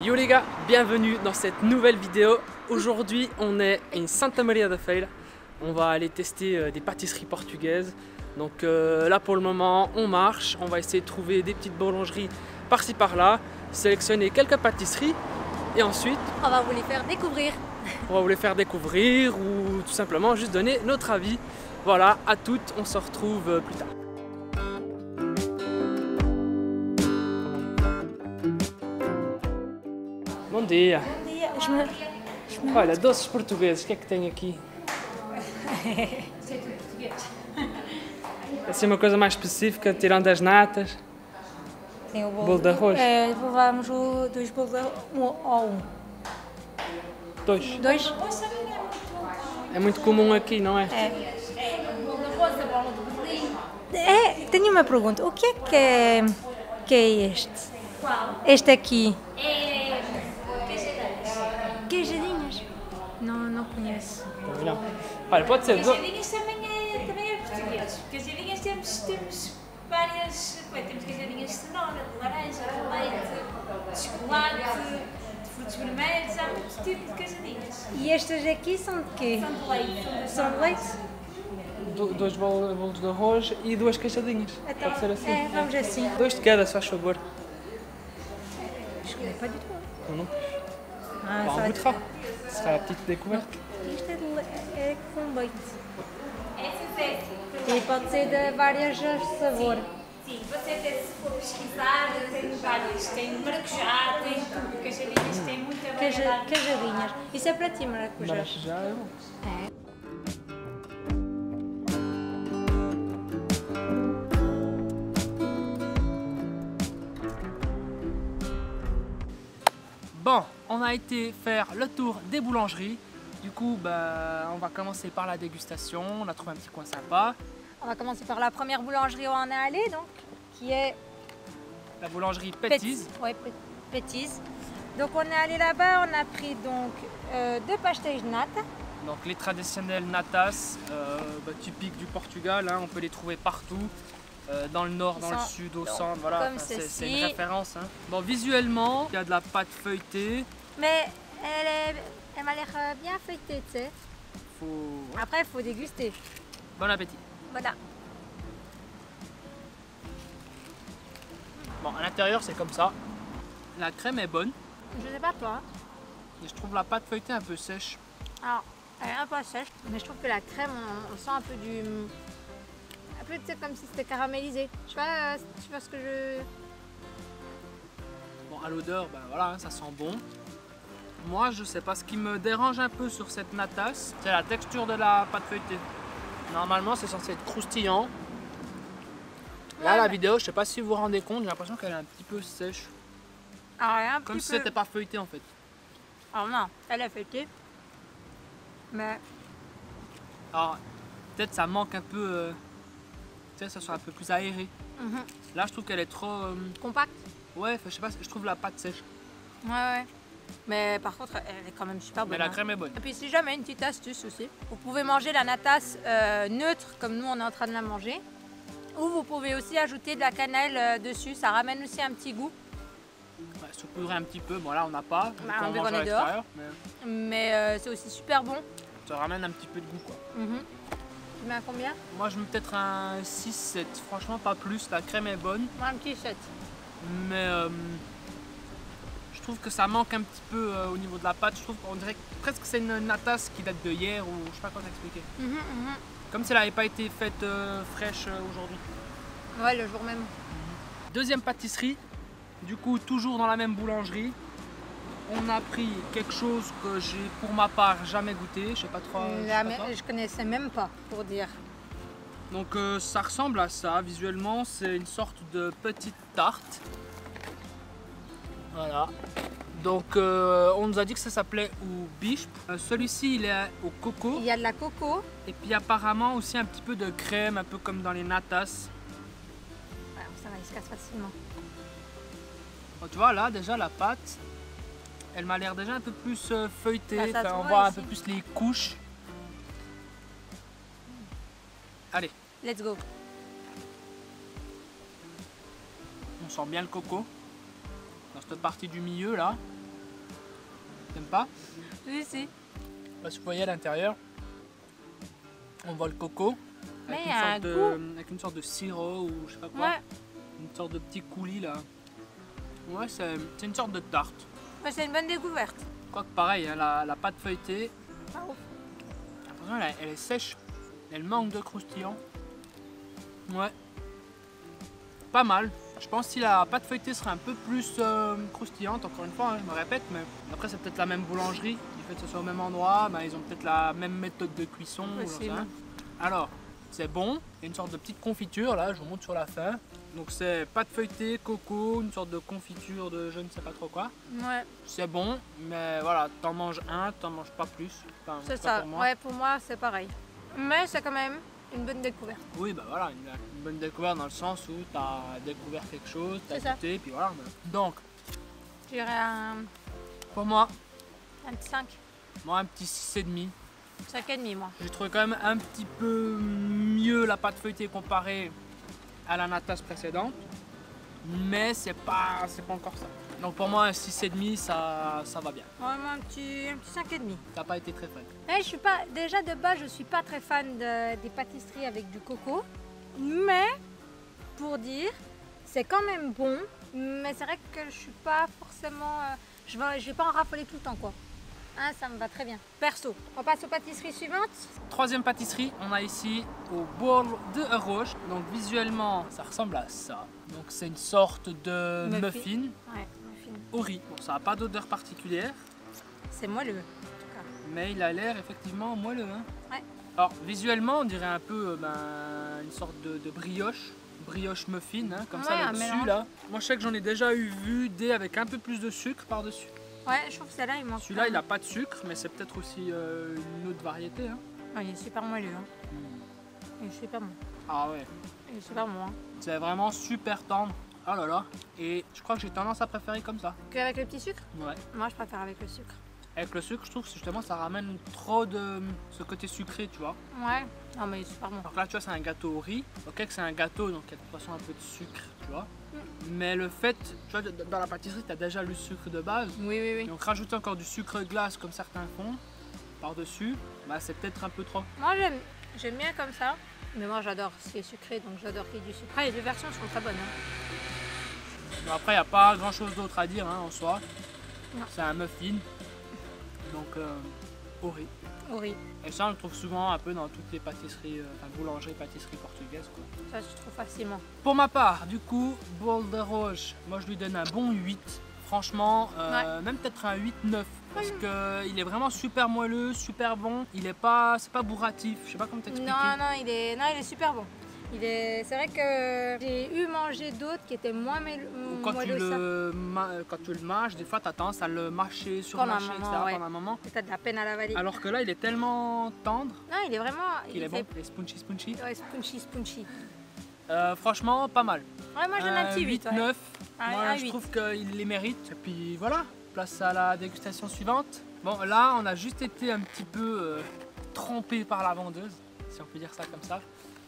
Yo les gars, bienvenue dans cette nouvelle vidéo. Aujourd'hui on est à Santa Maria da Feira. On va aller tester des pâtisseries portugaises. Donc là pour le moment on marche, on va essayer de trouver des petites boulangeries par-ci par-là, sélectionner quelques pâtisseries et ensuite on va vous les faire découvrir. On va vous les faire découvrir ou tout simplement juste donner notre avis. Voilà, à toutes, on se retrouve plus tard. Bom dia. Bom dia. Olha, doces portugueses, o que é que tem aqui? Sei tudo português. Assim uma coisa mais específica, tirando as natas. Tem o Bolo de arroz? Levamos dois bolos de arroz, um. Dois. Dois? É muito comum aqui, não é? Bolo de arroz, a bola de berlim. Tenho uma pergunta. O que é este? Qual? Este aqui. É queijadinhas. Queijadinhas? Não conheço. Também não. Olha, pode ser. Queijadinhas também é português. Queijadinhas temos várias. Temos queijadinhas de cenoura, de laranja, de leite, de chocolate, de frutos vermelhos. Há muito tipo de queijadinhas. E estas aqui são de quê? São de leite. São de leite? Dois bolos de arroz e duas queijadinhas. Então, Pode ser assim. vamos assim. Dois de cada, se faz favor. Je connais pas du tout. Ou não? Ah, Bom, muito rápido. Será a petite découverte. Isto é com leite. Essas é E pode ser de vários sabores. sim, você até se for pesquisar, tem várias. Tem maracujá, tem tudo. Queijadinhas tem muita variedade. Queijadinhas. Isso é para ti, maracujá. Maracujá é bom. Bon, on a été faire le tour des boulangeries. Du coup, on va commencer par la dégustation. On a trouvé un petit coin sympa. On va commencer par la première boulangerie où on est allé, donc, qui est La boulangerie Pétise. Ouais, Pétise. Donc on est allé là-bas, on a pris donc deux pastéis de nata. Donc les traditionnels natas, typiques du Portugal. Hein, on peut les trouver partout. Dans le nord, dans le sud, au centre, voilà, c'est une référence. Hein. Bon, visuellement, il y a de la pâte feuilletée. Mais elle m'a l'air bien feuilletée, tu sais. Après, il faut déguster. Bon appétit. Voilà. Bon, à l'intérieur, c'est comme ça. La crème est bonne. Je sais pas toi. Et je trouve la pâte feuilletée un peu sèche. Alors, elle est un peu sèche, mais je trouve que la crème, on sent un peu du... Un peu, tu sais, comme si c'était caramélisé. Tu vois ce que je... Bon, à l'odeur, voilà, hein, ça sent bon. Moi, je sais pas, ce qui me dérange un peu sur cette natas, c'est la texture de la pâte feuilletée. Normalement, c'est censé être croustillant. Là, la vidéo, je sais pas si vous vous rendez compte, j'ai l'impression qu'elle est un petit peu sèche. Alors, Comme si c'était pas feuilleté en fait. Alors non, elle est feuilletée. Mais... Alors, peut-être ça manque un peu... tu sais, ça soit un peu plus aéré. Là, je trouve qu'elle est trop... Compact. Ouais, je sais pas, je trouve la pâte sèche. Ouais. Mais par contre, elle est quand même super bonne. Mais la crème est bonne. Et puis si jamais, une petite astuce aussi. Vous pouvez manger la natas neutre, comme nous on est en train de la manger. Ou vous pouvez aussi ajouter de la cannelle dessus, ça ramène aussi un petit goût. Ouais, saupoudrer un petit peu, bon là on n'a pas, on mange à est dehors. l'extérieur, Mais c'est aussi super bon. Ça ramène un petit peu de goût quoi. Tu mets à combien? Moi je mets peut-être un 6-7, franchement pas plus, la crème est bonne. Moi un petit 7. Mais je trouve que ça manque un petit peu au niveau de la pâte, je trouve qu'on dirait presque que c'est une natas qui date de hier ou je sais pas comment t'expliquer. Comme si elle n'avait pas été faite fraîche aujourd'hui. Ouais, le jour même. Deuxième pâtisserie, du coup toujours dans la même boulangerie. On a pris quelque chose que j'ai pour ma part jamais goûté, je sais pas trop. Je connaissais même pas pour dire. Donc ça ressemble à ça visuellement, c'est une sorte de petite tarte. Voilà. Donc on nous a dit que ça s'appelait au bisp. Celui-ci il est au coco. Il y a de la coco. Et puis apparemment aussi un petit peu de crème, un peu comme dans les natas. Ouais, ça va, il se casse facilement. Bon, tu vois là déjà la pâte, elle m'a l'air déjà un peu plus feuilletée. Bah, on voit un peu plus les couches. Allez. Let's go. On sent bien le coco. Dans cette partie du milieu là. T'aimes pas? Oui, si. Parce que vous voyez à l'intérieur, on voit le coco Mais avec, il y a un goût. avec une sorte de sirop ou je sais pas quoi. Ouais, Une sorte de petit coulis là. Ouais, c'est une sorte de tarte. ouais, c'est une bonne découverte. Quoique pareil, hein, la pâte feuilletée, Pas ouf. j'ai l'impression elle est sèche, elle manque de croustillant. Ouais, pas mal. Je pense que si la pâte feuilletée serait un peu plus croustillante, encore une fois, hein, je me répète, mais après c'est peut-être la même boulangerie, du fait que ce soit au même endroit, ben, ils ont peut-être la même méthode de cuisson. Ou j'en sais Possible. rien. Alors, c'est bon, il y a une sorte de petite confiture là, je vous montre sur la fin. Donc c'est pâte feuilletée, coco, une sorte de confiture de je ne sais pas trop quoi. Ouais, C'est bon, mais voilà, t'en manges un, t'en manges pas plus. Enfin, c'est pas ça. pour moi. Ouais, pour moi, c'est pareil. Mais c'est quand même une bonne découverte. Oui, bah voilà, une bonne découverte dans le sens où t'as découvert quelque chose, t'as C'est ça. goûté, puis voilà. Donc, Je dirais pour moi, un petit 5. un petit 6,5. 5,5 moi. J'ai trouvé quand même un petit peu mieux la pâte feuilletée comparée à la natas précédente, mais c'est pas encore ça. Donc pour moi, un 6,5, ça va bien. Ouais, moi, un petit 5,5. Ça n'a pas été très fun. Je suis pas, déjà de base, je suis pas très fan des pâtisseries avec du coco. Mais, pour dire, c'est quand même bon. Mais c'est vrai que je suis pas forcément... je vais pas en raffoler tout le temps, quoi. Hein, ça me va très bien. Perso, on passe aux pâtisseries suivantes. Troisième pâtisserie, on a ici au bol de Arroz. Donc visuellement, ça ressemble à ça. Donc c'est une sorte de muffin Ouais, muffin. au riz. Bon, ça n'a pas d'odeur particulière, C'est moelleux. mais il a l'air effectivement moelleux. Hein. Ouais. Alors visuellement, on dirait un peu une sorte de brioche muffin, hein, comme Ouais, ça un là-dessus mélange. là. Moi je sais que j'en ai déjà vu des avec un peu plus de sucre par-dessus. Ouais, je trouve que celle-là, il manque. Celui-là pas. il n'a pas de sucre, mais c'est peut-être aussi une autre variété. Hein. Ouais, il est super moelleux. Hein. Il est super bon. Ah ouais. Il est super bon. Hein. C'est vraiment super tendre. Oh là là. Et je crois que j'ai tendance à préférer comme ça. Qu'avec le petit sucre? Ouais. Moi, je préfère avec le sucre. Avec le sucre, je trouve que justement ça ramène trop de ce côté sucré, tu vois. Ouais. Non, mais il est super bon. Alors que là, tu vois, c'est un gâteau au riz. Ok, que c'est un gâteau, donc il y a de toute façon un peu de sucre, tu vois. Mais le fait, tu vois, dans la pâtisserie, tu as déjà le sucre de base. Oui, oui, oui. Donc rajouter encore du sucre glace comme certains font par-dessus, bah c'est peut-être un peu trop. Moi, j'aime bien comme ça. Mais moi, j'adore ce qui est sucré, donc j'adore qu'il y ait du sucre. Après, les deux versions sont très bonnes. Hein. Bon, après, il n'y a pas grand-chose d'autre à dire hein, en soi. Non. C'est un muffin, donc au riz. Au riz. Et ça, on le trouve souvent un peu dans toutes les pâtisseries, enfin boulangeries, pâtisseries portugaises, quoi. Ça, je trouve facilement. Pour ma part, du coup, bol de Arroz, moi je lui donne un bon 8. Franchement, même peut-être un 8-9. Parce qu'il est vraiment super moelleux, super bon. C'est pas bourratif, je sais pas comment t'expliquer. Non, il est super bon. C'est vrai que j'ai mangé d'autres qui étaient moins Ou quand tu, moelleux. quand tu le mâches, des fois tu as tendance à le mâcher, Pendant un surmâcher, etc. moment, ouais. pendant un moment. T'as de la peine à l'avaler. Alors que là, il est tellement tendre Non, il est vraiment... qu'il est bon. fait- Il est spongy. Ouais, spongy. Franchement, pas mal. Ouais, moi, j'en ai un petit 8. 8-9. Un Moi, je 8. trouve qu'il les mérite. Et puis voilà, place à la dégustation suivante. Bon, là, on a juste été un petit peu trompé par la vendeuse, si on peut dire ça comme ça.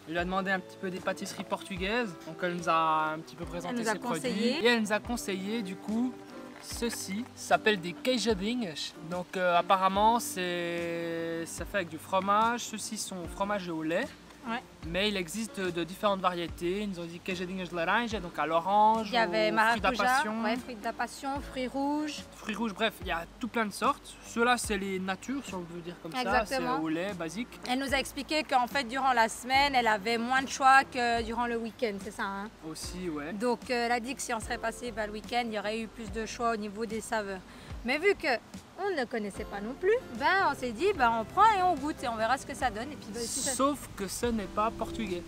Elle lui a demandé un petit peu des pâtisseries portugaises. Donc, elle nous a un petit peu présenté Elle nous a ses produits. conseillé. Et elle nous a conseillé, du coup, ceci. Ça s'appelle des queijadinhas. Donc, apparemment, ça fait avec du fromage. Ceux-ci sont fromage et au lait. Ouais. Mais il existe de différentes variétés. Ils nous ont dit queijadinhas de laranja, donc à l'orange, Il y avait aux fruits maracuja, d'apassion, ouais, fruits de la passion, fruits rouges. fruits rouges, bref, il y a tout plein de sortes. Ceux-là, c'est les natures, si on veut dire comme ça. C'est Exactement. au lait, basique. Elle nous a expliqué qu'en fait, durant la semaine, elle avait moins de choix que durant le week-end, c'est ça, hein? Aussi, ouais. Donc, elle a dit que si on serait passé le week-end, il y aurait eu plus de choix au niveau des saveurs. Mais vu que on ne connaissait pas non plus, on s'est dit, on prend et on goûte et on verra ce que ça donne. Et puis, si ça... Sauf que ce n'est pas portugais.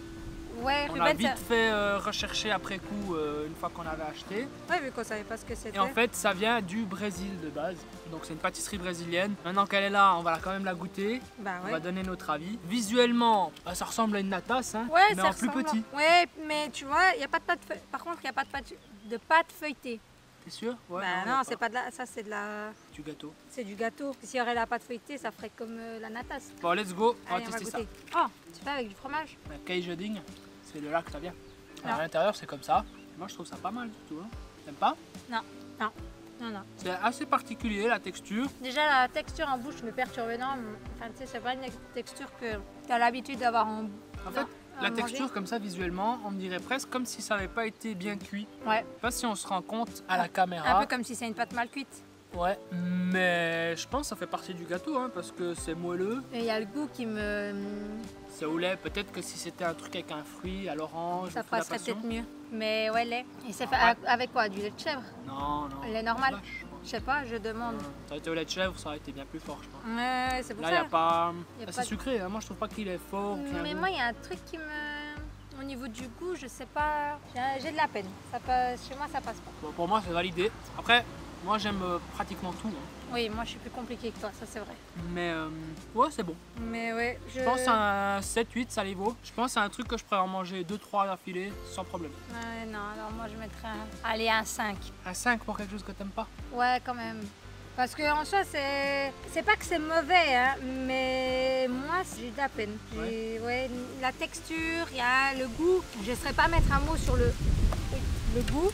Ouais, On Ruben, a vite fait rechercher après coup une fois qu'on avait acheté. Ouais, vu qu'on savait pas ce que c'était. Et en fait, ça vient du Brésil de base. Donc c'est une pâtisserie brésilienne. Maintenant qu'elle est là, on va quand même la goûter. On va donner notre avis. Visuellement, ça ressemble à une natas, hein, ouais, mais ça en plus ressemble. petit. Ouais, mais tu vois, il y a pas de pâte par contre, il n'y a pas de pâte feuilletée. T'es sûr? Ouais. Non, c'est pas de la... ça c'est de la... Du gâteau. C'est du gâteau. S'il y aurait la pâte feuilletée, ça ferait comme la natas. Bon, let's go. On va Allez, tester ça. goûter. Oh, tu fais avec du fromage? La queijadinha, c'est de là que ça vient. Non. À l'intérieur, c'est comme ça. Moi, je trouve ça pas mal du tout. Hein. T'aimes pas? Non, Non, non. C'est assez particulier la texture. Déjà, la texture en bouche me perturbe énormément. Enfin, tu sais, c'est pas une texture que tu as l'habitude d'avoir en En fait, la texture comme ça visuellement, on me dirait presque comme si ça n'avait pas été bien cuit. Ouais. Je sais pas si on se rend compte à la caméra. Un peu comme si c'est une pâte mal cuite. Ouais, mais je pense que ça fait partie du gâteau hein, parce que c'est moelleux. Et il y a le goût qui me... C'est au lait, peut-être que si c'était un truc avec un fruit, à l'orange, Ça ou fruit de la passerait passion. peut-être mieux. Mais ouais, lait. Et c'est fait avec quoi? Du lait de chèvre? Non, non. Lait normal? Vache, je pense. Je sais pas, je demande. Ça aurait été au lait de chèvre, ça aurait été bien plus fort, je pense. Ouais, c'est pour Là, ça. il n'y a pas. Y a C'est pas de- sucré, hein. Moi je trouve pas qu'il est fort. qu'il y a un Mais goût. moi, il y a un truc qui me... Au niveau du goût, je sais pas... J'ai de la peine. Ça passe... Chez moi, ça passe pas. Bon, pour moi, c'est validé. Après, moi j'aime pratiquement tout. Hein. Oui, moi, je suis plus compliquée que toi, ça c'est vrai. Mais ouais, c'est bon. Mais ouais, Je pense à un 7-8, ça les vaut. Je pense que c'est un truc que je pourrais en manger 2-3 d'affilée sans problème. Ouais, non, alors moi, je mettrais Allez, un 5. Un 5 pour quelque chose que t'aimes pas? Ouais, quand même. Parce que en soi, c'est pas que c'est mauvais, hein, mais moi, j'ai de la peine. Ouais, la texture, il y a le goût. Je ne saurais pas mettre un mot sur le goût,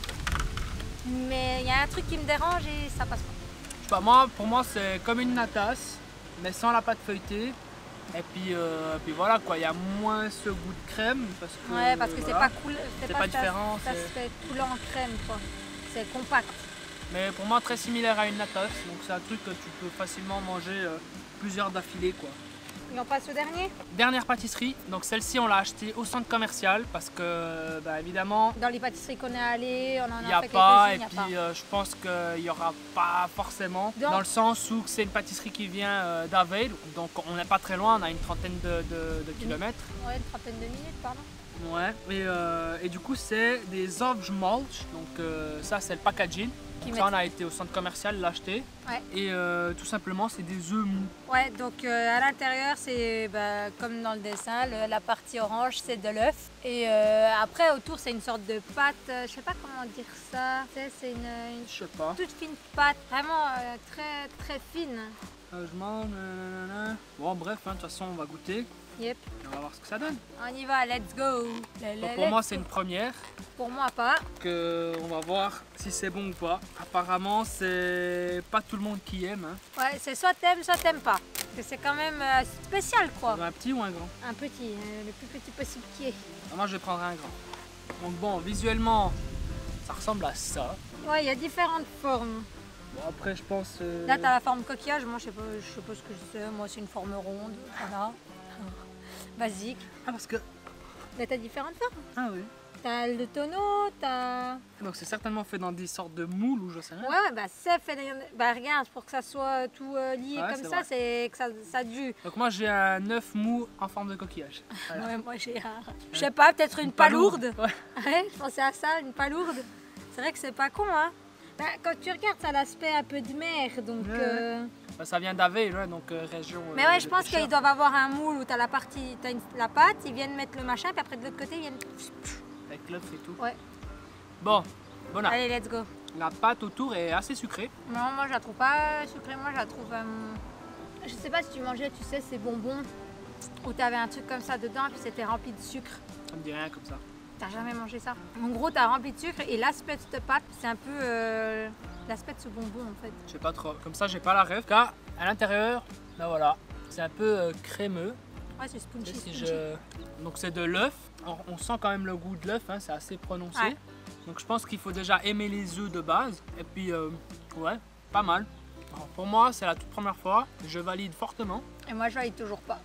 mais il y a un truc qui me dérange et ça passe pas. Je sais pas, pour moi, c'est comme une natas, mais sans la pâte feuilletée. Et puis voilà quoi, il y a moins ce goût de crème parce que. Ouais, parce que voilà. c'est pas différent, Ça se c'est- fait couler en crème, quoi. C'est compact. Mais pour moi, très similaire à une natas, donc c'est un truc que tu peux facilement manger plusieurs d'affilée quoi. Et on passe au dernier? Dernière pâtisserie, donc celle-ci on l'a achetée au centre commercial parce que bah, évidemment Dans les pâtisseries qu'on est allé, on en il n'y a a fait pas et quelques-unes, puis je pense qu'il n'y aura pas forcément Donc- dans le sens où c'est une pâtisserie qui vient d'Aveil, donc on n'est pas très loin, on a une trentaine de kilomètres. Ouais, une trentaine de minutes, pardon. Ouais, et du coup c'est des Mulch, donc ça c'est le packaging. Qui Ça on a été au centre commercial l'acheter Ouais. et tout simplement c'est des œufs mous. Ouais, donc à l'intérieur, c'est comme dans le dessin, la partie orange, c'est de l'œuf. Et après, autour, c'est une sorte de pâte, je sais pas comment dire ça. Tu sais, c'est une Je sais pas. toute fine pâte, vraiment très très fine. Je mange. Nanana. Bon bref, hein, de toute façon on va goûter Yep. et on va voir ce que ça donne. On y va, let's go. Donc, pour moi c'est une première. Pour moi, pas. On va voir si c'est bon ou pas. Apparemment c'est pas tout le monde qui aime. Hein. Ouais, c'est soit t'aimes pas. Parce que c'est quand même spécial, quoi. Un petit ou un grand? Un petit, le plus petit possible qui est. Moi je vais prendre un grand. Donc bon, visuellement ça ressemble à ça. Ouais, il y a différentes formes. Bon après je pense... Là, t'as la forme coquillage. Moi, je sais pas ce que c'est. Moi, c'est une forme ronde. Voilà. Basique. Ah parce que... Mais t'as différentes formes. Ah oui. T'as le tonneau, t'as... Donc c'est certainement fait dans des sortes de moules ou je sais rien. Ouais, bah c'est fait... Bah regarde, pour que ça soit tout lié Ouais, comme c'est ça, vrai. c'est que ça a dû... Donc moi j'ai un œuf mou en forme de coquillage. Voilà. Ouais, moi j'ai un... Je sais pas, peut-être une palourde. Ouais. Ouais, je pensais à ça, une palourde. C'est vrai que c'est pas con, hein. Bah, quand tu regardes, ça a l'aspect un peu de mer, donc... Ouais. Bah, ça vient d'Aveil, là, donc région... Mais ouais, je de pense pêcheurs. qu'ils doivent avoir un moule où t'as la partie... la pâte, ils viennent mettre le machin, puis après de l'autre côté, ils viennent... Avec l'œuf et tout. Ouais. Bon, voilà. Allez, let's go. La pâte autour est assez sucrée. Non, moi je la trouve pas sucrée, moi je la trouve... Je sais pas si tu mangeais, tu sais, ces bonbons où t'avais un truc comme ça dedans et puis c'était rempli de sucre. Ça me dit rien comme ça. T'as jamais mangé ça? En gros, t'as rempli de sucre et l'aspect de cette pâte, c'est un peu l'aspect de ce bonbon en fait. Je sais pas trop. Comme ça, j'ai pas la rêve. En tout cas, à l'intérieur, ben voilà. C'est un peu crémeux. Ouais, c'est spongy. Si spongy. Donc c'est de l'œuf. On sent quand même le goût de l'œuf, hein, c'est assez prononcé. Ouais. Donc je pense qu'il faut déjà aimer les œufs de base. Et puis, ouais, pas mal. Alors, pour moi, c'est la toute première fois. Je valide fortement. Et moi, je valide toujours pas.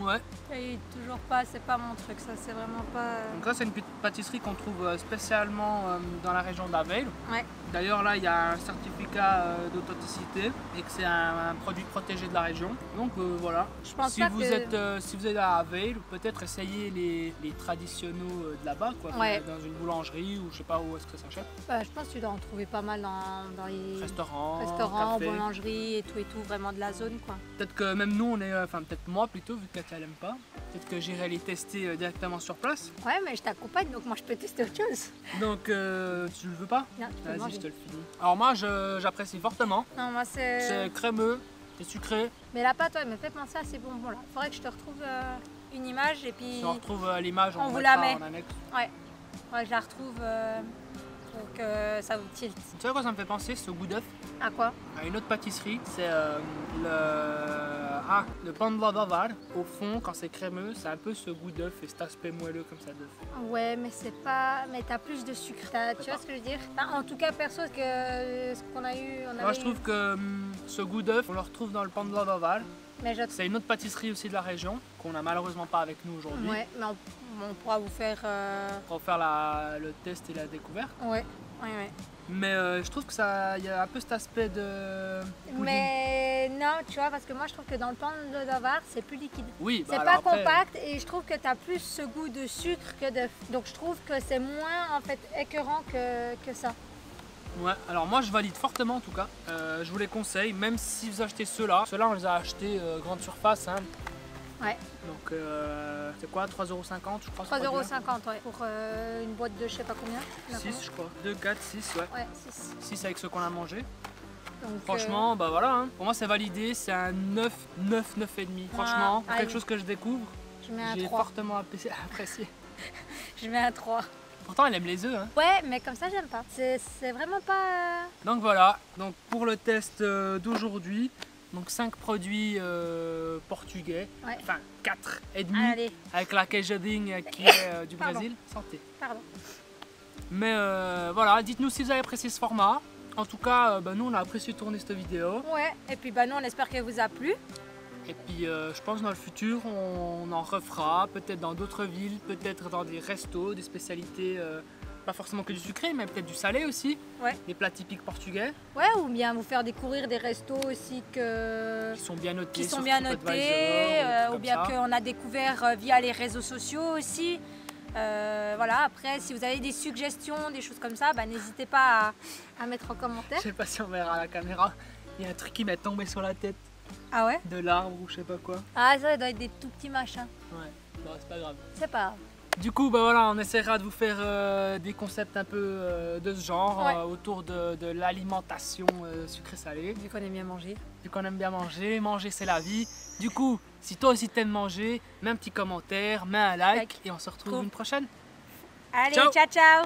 Ouais. Je valide toujours pas, c'est pas mon truc, ça, c'est vraiment pas. Donc ça, c'est une petite pâtisserie qu'on trouve spécialement dans la région d'Aveil. Ouais. D'ailleurs, là, il y a un certificat d'authenticité et que c'est un produit protégé de la région. Donc voilà. Je pense Si pas vous que. si vous êtes à Aveil, peut-être essayez les traditionnels de là-bas, quoi, Ouais. dans une boulangerie ou je sais pas où est-ce que ça s'achète. Bah, je pense que tu dois en trouver pas mal dans les Restaurant, restaurants, café. boulangeries et tout, vraiment de la zone quoi. Peut-être que même nous, on est, enfin peut-être moi plutôt, vu que Katia l'aime pas. Peut-être que j'irai les tester directement sur place. Ouais, mais je t'accompagne donc moi je peux tester autre chose. Donc tu le veux pas? Non, tu peux Vas-y, manger. je te le finis. Alors moi, j'apprécie fortement. Non, moi c'est. C'est crémeux, c'est sucré. Mais la pâte, ouais, me fait penser à ces bonbons là. Faudrait que je te retrouve une image et puis. Si on retrouve l'image, On vous mettra la met. en annexe. Ouais, que je la retrouve. pour que ça vous tilte. Tu sais à quoi ça me fait penser, ce goût d'œuf? À quoi? À une autre pâtisserie, c'est le pain de la Bavar. Au fond, quand c'est crémeux, c'est un peu ce goût d'œuf et cet aspect moelleux comme ça d'œuf. Ouais, mais c'est pas. Mais t'as plus de sucre. Tu vois ce que je veux dire? Enfin, en tout cas, perso, que ce qu'on a eu. Moi, je trouve que ce goût d'œuf, on le retrouve dans le pain de la Bavar. Mais c'est une autre pâtisserie aussi de la région qu'on a malheureusement pas avec nous aujourd'hui. Ouais, mais on pourra vous faire. On va faire le test et la découverte. Ouais. Mais je trouve que il y a un peu cet aspect de pudding. Mais non, tu vois, parce que moi je trouve que dans le pain de Bavar, c'est plus liquide. Oui, c'est pas compact et je trouve que tu as plus ce goût de sucre que d'œuf. Donc je trouve que c'est moins en fait écœurant que ça. Ouais, alors moi je valide fortement en tout cas. Je vous les conseille, même si vous achetez ceux-là. Ceux-là on les a achetés grande surface. Hein. Ouais. Donc c'est quoi, 3,50 € je crois. 3,50 € ouais, pour une boîte de je sais pas combien. 6 je crois. 2, 4, 6 ouais. Ouais, 6. 6 avec ceux qu'on a mangé. Donc, franchement, bah voilà, hein. Pour moi c'est validé, c'est un 9, 9,5. Franchement, pour quelque chose que je découvre, j'ai fortement apprécié. Je mets un 3. Pourtant elle aime les œufs. Hein. Ouais, mais comme ça j'aime pas. C'est vraiment pas... Donc voilà, donc pour le test d'aujourd'hui, donc 5 produits portugais, ouais. Enfin 4,5 Allez. Avec la queijadinha qui est du Brésil. Santé. Pardon. Mais voilà, dites-nous si vous avez apprécié ce format. En tout cas, nous on a apprécié tourner cette vidéo. Ouais, et puis nous on espère qu'elle vous a plu. Et puis je pense dans le futur on en refera, peut-être dans d'autres villes, peut-être dans des restos, des spécialités, pas forcément que du sucré, mais peut-être du salé aussi, ouais. Des plats typiques portugais. Ouais, ou bien vous faire découvrir des restos aussi qui sont bien notés, ou bien qu'on a découvert via les réseaux sociaux aussi. Voilà, après si vous avez des suggestions, des choses comme ça, n'hésitez pas à mettre en commentaire. Je sais pas si on verra à la caméra, il y a un truc qui m'est tombé sur la tête. Ah ouais? De l'arbre ou je sais pas quoi. Ah ça doit être des tout petits machins. Ouais, bon, c'est pas grave. C'est pas grave. Du coup, voilà, on essaiera de vous faire des concepts un peu de ce genre, ouais. Autour de l'alimentation sucré-salé. Vu qu'on aime bien manger. Vu qu'on aime bien manger, manger c'est la vie. Du coup, si toi aussi t'aimes manger, mets un petit commentaire, mets un like. Et on se retrouve une prochaine. Allez, ciao ciao.